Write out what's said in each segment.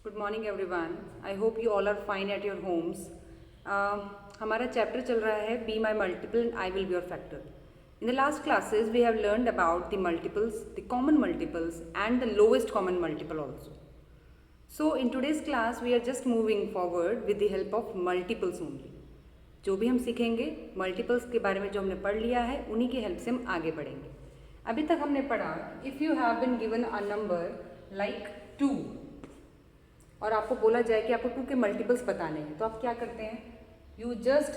Good morning everyone. I hope you all are fine at your homes. हमारा chapter चल रहा है be my multiple and I will be your factor. In the last classes we have learned about the multiples, the common multiples and the lowest common multiple also. So in today's class we are just moving forward with the help of multiples only. जो भी हम सीखेंगे multiples के बारे में जो हमने पढ़ लिया है उन्हीं की हेल्प से हम आगे बढ़ेंगे. अभी तक हमने पढ़ा if you have been given a number like 2 और आपको बोला जाए कि आपको 2 के मल्टीपल्स बताने हैं, तो आप क्या करते हैं? You just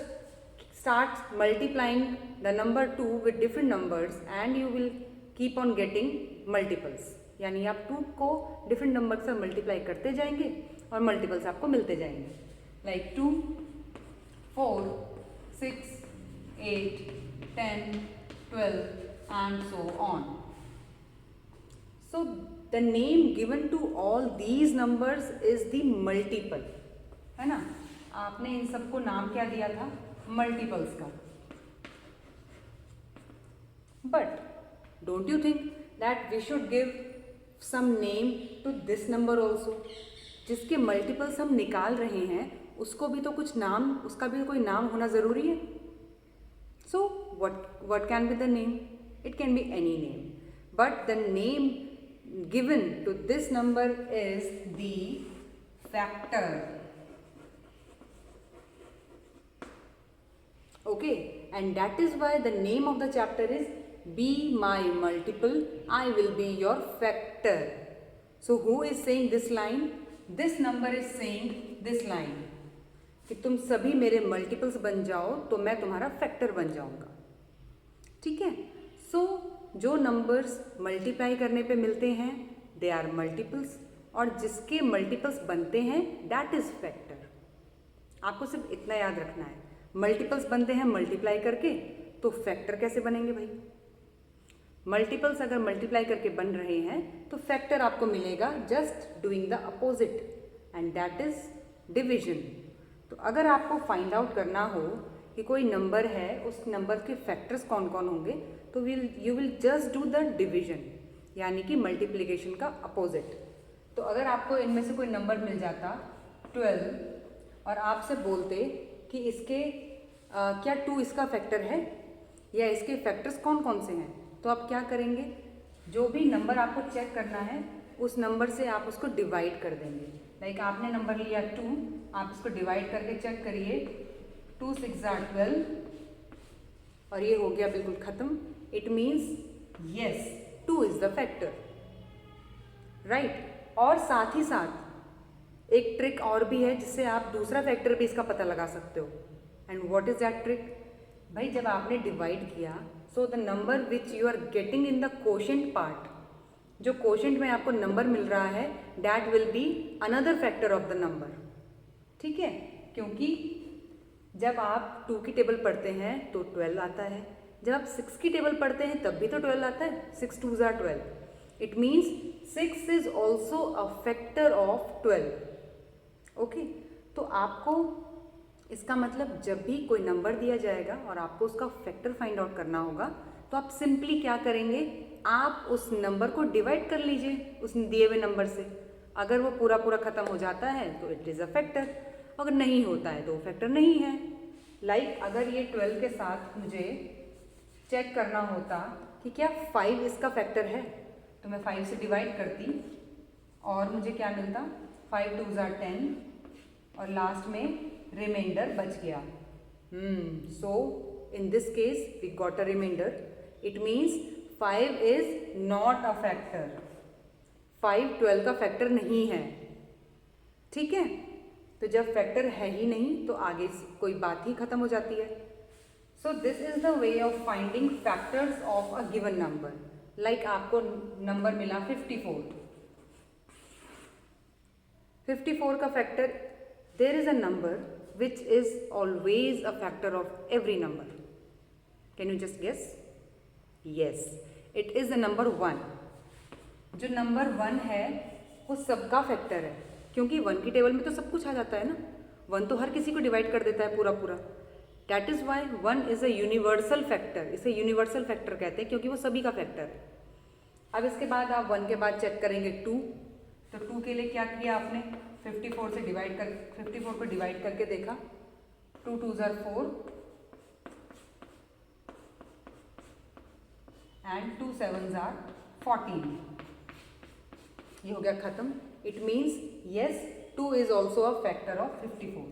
start multiplying the number 2 with different numbers and you will keep on getting multiples. यानी आप 2 को डिफरेंट नंबर से मल्टीप्लाई करते जाएंगे और मल्टीपल्स आपको मिलते जाएंगे. Like 2, 4, 6, 8, 10, 12 and so on. So the name given to all these numbers is the multiple. है ना? आपने इन सबको नाम क्या दिया था? मल्टीपल्स का. But don't you think that we should give some name to this number also? जिसके मल्टीपल्स हम निकाल रहे हैं उसको भी तो कुछ नाम, उसका भी कोई नाम होना ज़रूरी है. So what can be the name? It can be any name, but the name given to this number is the factor. Okay, and that is why the name of the chapter is Be My Multiple, I Will Be Your Factor. So who is saying this line? This number is saying this line कि तुम सभी मेरे multiples बन जाओ तो मैं तुम्हारा factor बन जाऊंगा. ठीक है. सो जो नंबर्स मल्टीप्लाई करने पे मिलते हैं दे आर मल्टीपल्स, और जिसके मल्टीपल्स बनते हैं दैट इज फैक्टर. आपको सिर्फ इतना याद रखना है, मल्टीपल्स बनते हैं मल्टीप्लाई करके, तो फैक्टर कैसे बनेंगे भाई? मल्टीपल्स अगर मल्टीप्लाई करके बन रहे हैं तो फैक्टर आपको मिलेगा just doing the opposite, and that is division. तो अगर आपको फाइंड आउट करना हो कि कोई नंबर है, उस नंबर के फैक्टर्स कौन कौन होंगे, तो you will just do the division, यानी कि मल्टीप्लिकेशन का अपोजिट. तो अगर आपको इनमें से कोई नंबर मिल जाता 12 और आपसे बोलते कि इसके क्या 2 इसका फैक्टर है या इसके फैक्टर्स कौन कौन से हैं, तो आप क्या करेंगे? जो भी नंबर आपको चेक करना है उस नंबर से आप उसको डिवाइड कर देंगे. लाइक आपने नंबर लिया 2, आप इसको डिवाइड करके चेक करिए. 2 6 12 और ये हो गया बिल्कुल खत्म. It means yes 2 is the factor, right. और साथ ही साथ एक ट्रिक और भी है जिससे आप दूसरा फैक्टर भी इसका पता लगा सकते हो. And what is that trick? भाई जब आपने डिवाइड किया, so the number which you are getting in the quotient part, जो कोशेंट में आपको नंबर मिल रहा है that will be another factor of the number. ठीक है, क्योंकि जब आप 2 की टेबल पढ़ते हैं तो 12 आता है, जब आप 6 की टेबल पढ़ते हैं तब भी तो 12 आता है. 6 2s are 12. It means 6 is also a factor of 12. Okay, तो आपको इसका मतलब जब भी कोई नंबर दिया जाएगा और आपको उसका फैक्टर फाइंड आउट करना होगा तो आप सिंपली क्या करेंगे? आप उस नंबर को डिवाइड कर लीजिए उस दिए हुए नंबर से. अगर वो पूरा पूरा खत्म हो जाता है तो इट इज़ अ फैक्टर, अगर नहीं होता है तो वो फैक्टर नहीं है. लाइक अगर ये 12 के साथ मुझे चेक करना होता कि क्या 5 इसका फैक्टर है, तो मैं 5 से डिवाइड करती और मुझे क्या मिलता? 5 2s are 10 और लास्ट में रिमाइंडर बच गया. So in this case we got a reminder. It means 5 is not a factor. 5 12 का फैक्टर नहीं है. ठीक है, तो जब फैक्टर है ही नहीं तो आगे कोई बात ही खत्म हो जाती है. So this is the way of finding factors of a given number. Like आपको नंबर मिला 54. 54 का factor, there is a number which is always a factor of every number. Can you just guess? Yes, it is the number 1. जो number 1 है वो सबका factor है, क्योंकि 1 की टेबल में तो सब कुछ आ जाता है ना. 1 तो हर किसी को डिवाइड कर देता है पूरा पूरा. That is why 1 is a universal factor. इसे यूनिवर्सल फैक्टर कहते हैं क्योंकि वो सभी का फैक्टर है. अब इसके बाद आप 1 के बाद चेक करेंगे 2, तो 2 के लिए क्या किया आपने? 54 से डिवाइड कर 54 को डिवाइड करके देखा, 2 2s are 4 and 2 7s are 14। ये हो गया खत्म। It means yes 2 is also a factor of 54।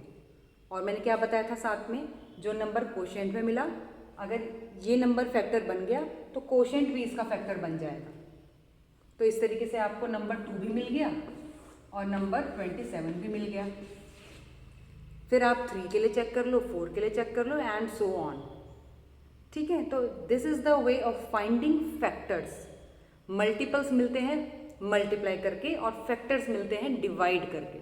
और मैंने क्या बताया था साथ में, जो नंबर कोशेंट में मिला, अगर ये नंबर फैक्टर बन गया तो कोशेंट भी इसका फैक्टर बन जाएगा। तो इस तरीके से आपको नंबर 2 भी मिल गया और नंबर 27 भी मिल गया। फिर आप 3 के लिए चेक कर लो, 4 के लिए चेक कर लो एंड सो ऑन। ठीक है, तो this is the way of finding factors. Multiples मिलते हैं मल्टीप्लाई करके और फैक्टर्स मिलते हैं डिवाइड करके।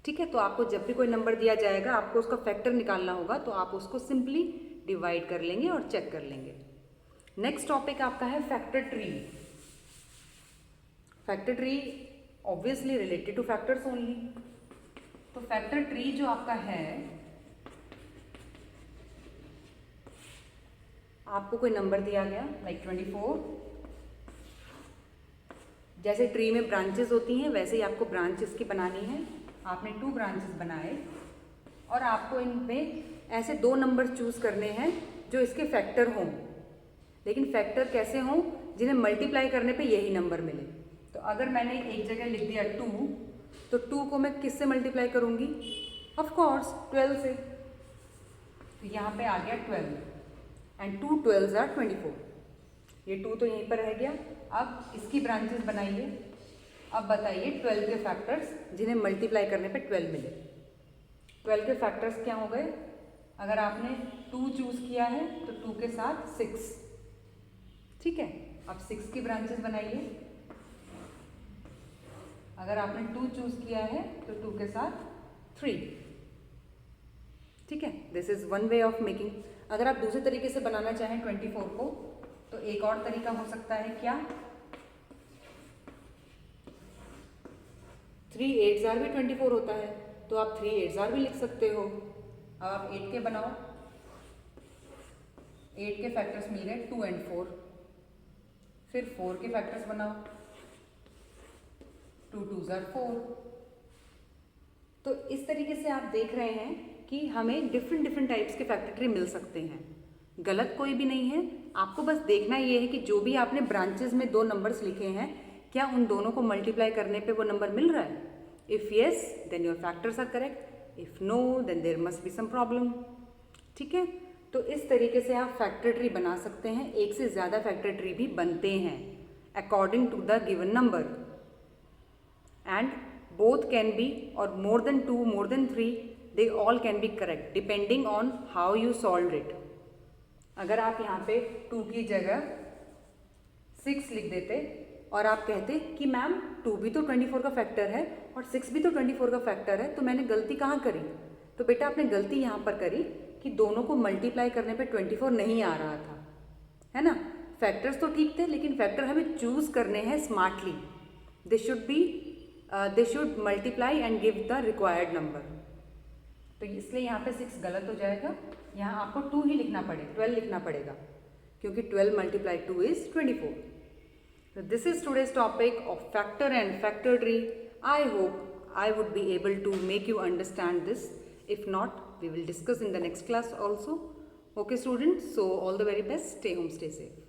ठीक है, तो आपको जब भी कोई नंबर दिया जाएगा, आपको उसका फैक्टर निकालना होगा, तो आप उसको सिंपली डिवाइड कर लेंगे और चेक कर लेंगे। नेक्स्ट टॉपिक आपका है factor tree. Factor tree obviously related two factors only. तो फैक्टर ट्री जो आपका है, आपको कोई नंबर दिया गया लाइक 24। जैसे ट्री में ब्रांचेस होती हैं वैसे ही आपको ब्रांचेस की बनानी है। आपने 2 ब्रांचेस बनाए और आपको इनमें ऐसे 2 नंबर चूज करने हैं जो इसके फैक्टर हों। लेकिन फैक्टर कैसे हों, जिन्हें मल्टीप्लाई करने पे यही नंबर मिले। तो अगर मैंने एक जगह लिख दिया 2, तो 2 को मैं किससे मल्टीप्लाई करूँगी? ऑफ कोर्स 12 से। तो यहाँ पे आ गया 12 एंड 2 12s are 24। ये 2 तो यहीं पर रह गया। अब इसकी ब्रांचेस बनाइए। अब बताइए 12 के फैक्टर्स जिन्हें मल्टीप्लाई करने पे 12 मिले। 12 के फैक्टर्स क्या हो गए? अगर आपने 2 चूज किया है तो 2 के साथ 6। ठीक है, अब 6 की ब्रांचेस बनाइए। अगर आपने 2 चूज किया है तो 2 के साथ 3। ठीक है, this is one way of making. अगर आप दूसरे तरीके से बनाना चाहें 24 को, तो एक और तरीका हो सकता है क्या? 3 8s are भी 24 होता है, तो आप 3 8s are भी लिख सकते हो। अब आप 8 के बनाओ। 8 के फैक्टर्स मिल गए 2 and 4। फिर 4 के फैक्टर्स बनाओ, 2 2s are 4। तो इस तरीके से आप देख रहे हैं कि हमें डिफरेंट टाइप्स के फैक्टर ट्री मिल सकते हैं। गलत कोई भी नहीं है, आपको बस देखना ये है कि जो भी आपने ब्रांचेस में 2 नंबर्स लिखे हैं, क्या उन दोनों को मल्टीप्लाई करने पे वो नंबर मिल रहा है? If yes then your factors are correct, if no then there must be some problem. ठीक है, तो इस तरीके से आप फैक्टर ट्री बना सकते हैं। एक से ज़्यादा फैक्टर ट्री भी बनते हैं according to the given number, and both can be और more than 2 more than 3 they all can be correct depending on how you solve it. अगर आप यहाँ पे 2 की जगह 6 लिख देते और आप कहते कि मैम 2 भी तो 24 का फैक्टर है और 6 भी तो 24 का फैक्टर है, तो मैंने गलती कहाँ करी? तो बेटा आपने गलती यहाँ पर करी कि दोनों को मल्टीप्लाई करने पे 24 नहीं आ रहा था, है ना। फैक्टर्स तो ठीक थे, लेकिन फैक्टर हमें चूज करने हैं smartly. They should multiply and give the required number. तो इसलिए यहाँ पे 6 गलत हो जाएगा। यहाँ आपको 2 ही लिखना पड़ेगा, 12 लिखना पड़ेगा, क्योंकि 12 × 2 is 24. So this is today's topic of factor and factor tree. I hope I would be able to make you understand this. If not, we will discuss in the next class also. Okay students, so all the very best. Stay home, stay safe.